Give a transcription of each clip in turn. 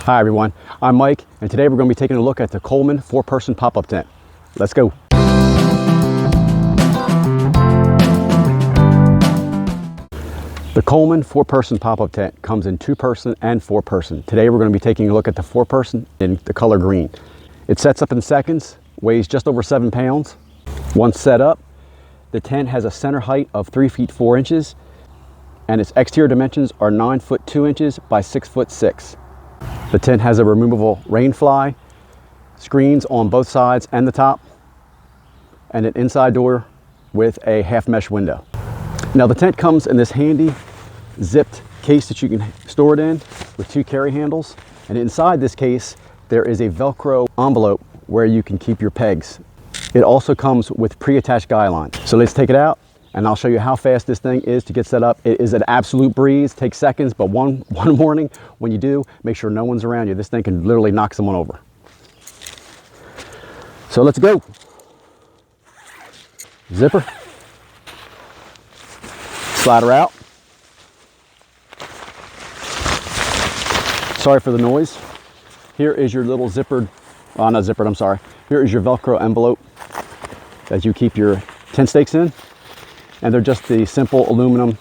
Hi everyone, I'm Mike, and today we're going to be taking a look at the Coleman 4-person pop-up tent. Let's go. The Coleman 4-person pop-up tent comes in 2-person and 4-person. Today we're going to be taking a look at the 4-person in the color green. It sets up in seconds, weighs just over 7 pounds. Once set up, the tent has a center height of 3 feet 4 inches, and its exterior dimensions are 9 foot 2 inches by 6 foot 6. The tent has a removable rain fly, screens on both sides and the top, and an inside door with a half mesh window. Now the tent comes in this handy zipped case that you can store it in with 2 carry handles, and inside this case there is a Velcro envelope where you can keep your pegs. It also comes with pre-attached guy lines. So let's take it out and I'll show you how fast this thing is to get set up. It is an absolute breeze, takes seconds, but one warning, when you do, make sure no one's around you. This thing can literally knock someone over. So let's go. Zipper. Slide her out. Sorry for the noise. Here is your little zippered, oh not zippered, I'm sorry. Here is your Velcro envelope that you keep your tent stakes in. And they're just the simple aluminum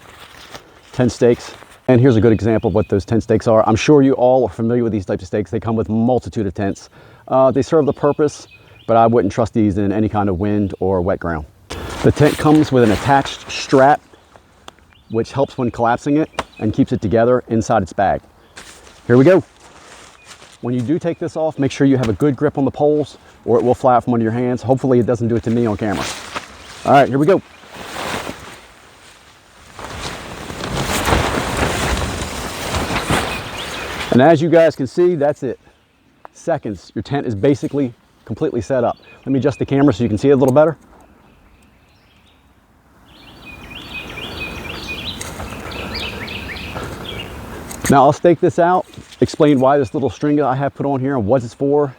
tent stakes. And here's a good example of what those tent stakes are. I'm sure you all are familiar with these types of stakes. They come with a multitude of tents. They serve the purpose, but I wouldn't trust these in any kind of wind or wet ground. The tent comes with an attached strap, which helps when collapsing it and keeps it together inside its bag. Here we go. When you do take this off, make sure you have a good grip on the poles or it will fly out from under your hands. Hopefully it doesn't do it to me on camera. All right, here we go. And as you guys can see, that's it. Seconds. Your tent is basically completely set up. Let me adjust the camera so you can see it a little better. Now I'll stake this out, explain why this little string I have put on here and what it's for.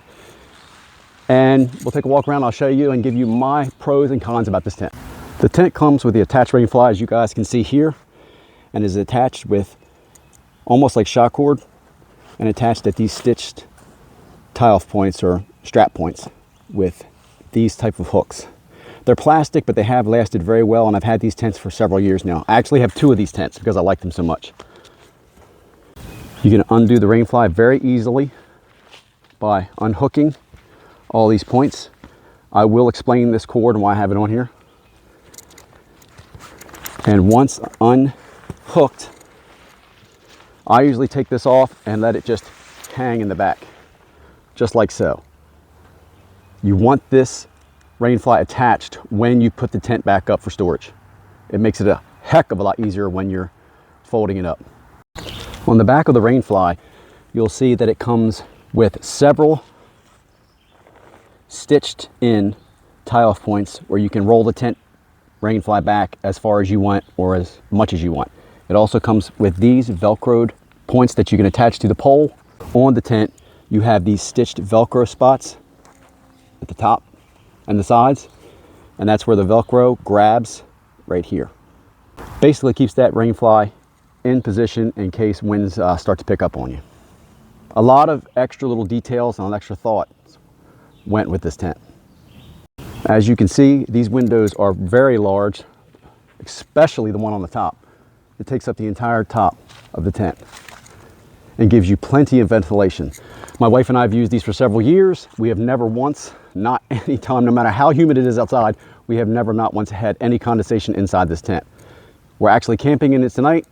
And we'll take a walk around. I'll show you and give you my pros and cons about this tent. The tent comes with the attached rain fly, as you guys can see here, and is attached with almost like shock cord, and attached at these stitched tie-off points or strap points with these type of hooks. They're plastic, but they have lasted very well, and I've had these tents for several years now. I actually have 2 of these tents because I like them so much. You can undo the rain fly very easily by unhooking all these points. I will explain this cord and why I have it on here. And once unhooked, I usually take this off and let it just hang in the back, just like so. You want this rain fly attached when you put the tent back up for storage. It makes it a heck of a lot easier when you're folding it up. On the back of the rain fly, you'll see that it comes with several stitched in tie-off points where you can roll the tent rain fly back as far as you want or as much as you want. It also comes with these Velcroed points that you can attach to the pole. On the tent, you have these stitched Velcro spots at the top and the sides, and that's where the Velcro grabs right here. Basically keeps that rain fly in position in case winds start to pick up on you. A lot of extra little details and extra thought went with this tent. As you can see, these windows are very large, especially the one on the top. It takes up the entire top of the tent and gives you plenty of ventilation. My wife and I have used these for several years. We have never once, not any time, no matter how humid it is outside, we have never not once had any condensation inside this tent. We're actually camping in it tonight,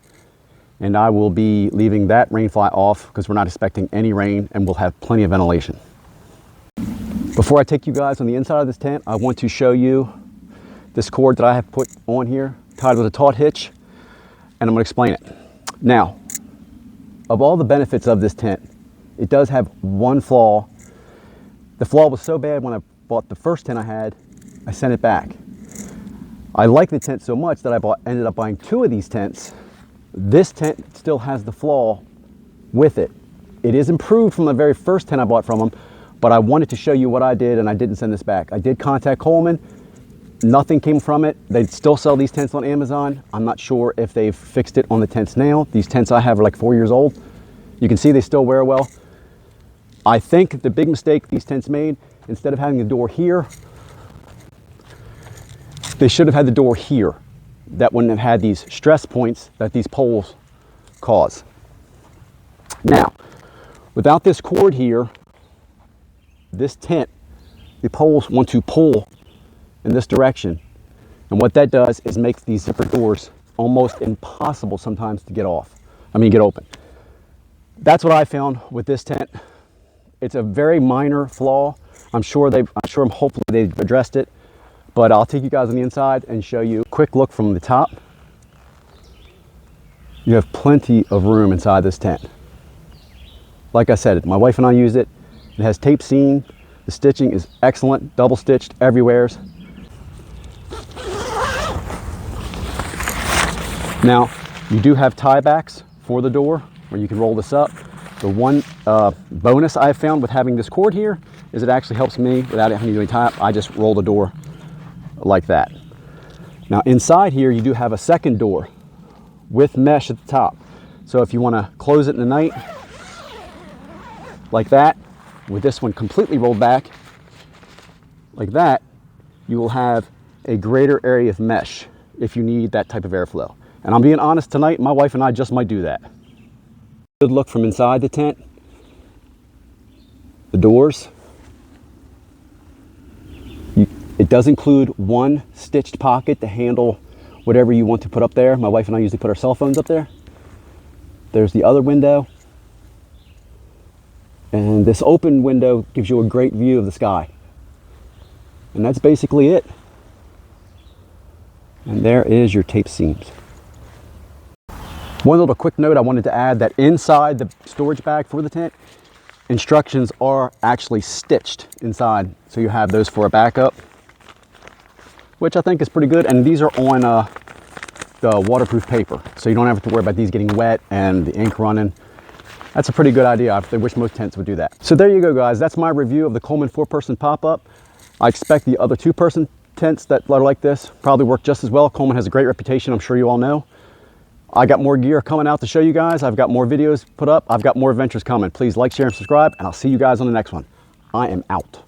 and I will be leaving that rain fly off because we're not expecting any rain and we'll have plenty of ventilation. Before I take you guys on the inside of this tent, I want to show you this cord that I have put on here, tied with a taut hitch, and I'm going to explain it. Now, of all the benefits of this tent, it does have one flaw. The flaw was so bad when I bought the first tent I had, I sent it back. I like the tent so much that I ended up buying 2 of these tents. This tent still has the flaw with it. It is improved from the very first tent I bought from them, but I wanted to show you what I did and I didn't send this back. I did contact Coleman. Nothing came from it. They still sell these tents on Amazon. I'm not sure if they've fixed it on the tents now. These tents I have are like 4 years old. You can see they still wear well. I think the big mistake these tents made, instead of having the door here, they should have had the door here. That wouldn't have had these stress points that these poles cause. Now, without this cord here, this tent, the poles want to pull in this direction. And what that does is makes these zipper doors almost impossible sometimes to get open. That's what I found with this tent. It's a very minor flaw. Hopefully they've addressed it, but I'll take you guys on the inside and show you a quick look from the top. You have plenty of room inside this tent. Like I said, my wife and I used it. It has tape seam. The stitching is excellent, double stitched everywhere. Now, you do have tie backs for the door where you can roll this up. The one bonus I've found with having this cord here is it actually helps me without having to do any tie up. I just roll the door like that. Now inside here, you do have a second door with mesh at the top. So if you want to close it in the night like that, with this one completely rolled back like that, you will have a greater area of mesh if you need that type of airflow. And I'm being honest, tonight my wife and I just might do that. Good look from inside the tent. The doors. It does include one stitched pocket to handle whatever you want to put up there. My wife and I usually put our cell phones up there. There's the other window. And this open window gives you a great view of the sky. And that's basically it. And there is your tape seams. One little quick note I wanted to add, that inside the storage bag for the tent, instructions are actually stitched inside. So you have those for a backup, which I think is pretty good. And these are on the waterproof paper. So you don't have to worry about these getting wet and the ink running. That's a pretty good idea. I wish most tents would do that. So there you go, guys. That's my review of the Coleman 4-person pop-up. I expect the other 2-person tents that are like this probably work just as well. Coleman has a great reputation, I'm sure you all know. I got more gear coming out to show you guys. I've got more videos put up. I've got more adventures coming. Please like, share, and subscribe, and I'll see you guys on the next one. I am out.